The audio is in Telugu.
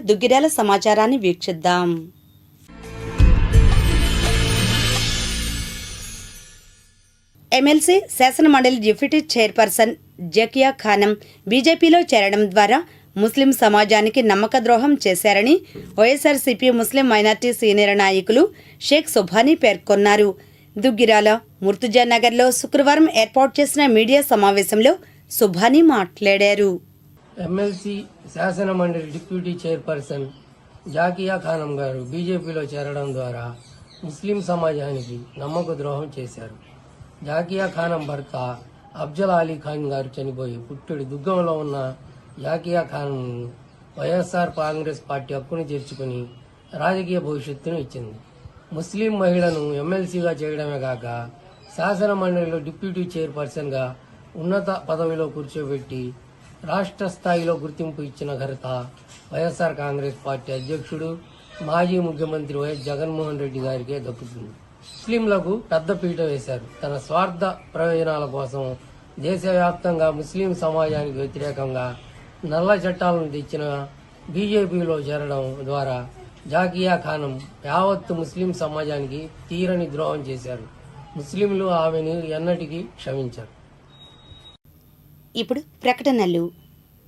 దుగ్గిరాల సమాచారాన్ని వీక్షిద్దాం. ఎమ్మెల్సీ శాసనమండలి డిప్యూటీ చైర్పర్సన్ జకియా ఖానం బీజేపీలో చేరడం ద్వారా ముస్లిం సమాజానికి నమ్మక ద్రోహం చేశారని వైఎస్ఆర్సీపీ ముస్లిం మైనార్టీ సీనియర్ నాయకులు షేక్ సుభానీ పేర్కొన్నారు. దుగ్గిరాల ముర్తుజా నగర్లో శుక్రవారం ఏర్పాటు చేసిన మీడియా సమావేశంలో సుభానీ మాట్లాడారు. ఎమ్మెల్సీ శాసనమండలి డిప్యూటీ చైర్పర్సన్ జాకియా ఖానం గారు బీజేపీలో చేరడం ద్వారా ముస్లిం సమాజానికి నమ్మక ద్రోహం చేశారు. జాకియా ఖానం భర్త అఫ్జల్ అలీ ఖాన్ గారు చనిపోయి పుట్టుడి దుగ్గంలో ఉన్న జాకియా ఖాన్ వైఎస్ఆర్ కాంగ్రెస్ పార్టీ హక్కును చేర్చుకుని రాజకీయ భవిష్యత్తును ఇచ్చింది. ముస్లిం మహిళను ఎమ్మెల్సీగా చేయడమే కాక శాసన మండలిలో డిప్యూటీ చైర్పర్సన్గా ఉన్నత పదవిలో కూర్చోబెట్టి రాష్ట్ర స్థాయిలో గుర్తింపు ఇచ్చిన ఘనత వైఎస్ఆర్ కాంగ్రెస్ పార్టీ అధ్యక్షుడు మాజీ ముఖ్యమంత్రి వైఎస్ జగన్మోహన్ రెడ్డి గారికే దక్కుతుంది. ముస్లింలకు పెద్దపీట వేశారు. తన స్వార్థ ప్రయోజనాల కోసం దేశవ్యాప్తంగా ముస్లిం సమాజానికి వ్యతిరేకంగా నల్ల చట్టాలను తెచ్చిన బీజేపీలో చేరడం ద్వారా జాకియా ఖానం యావత్తు ముస్లిం సమాజానికి తీరని ద్రోహం చేశారు. ముస్లింలు ఆమెను ఎన్నటికీ క్షమించారు. ఇప్పుడు ప్రకటనలు.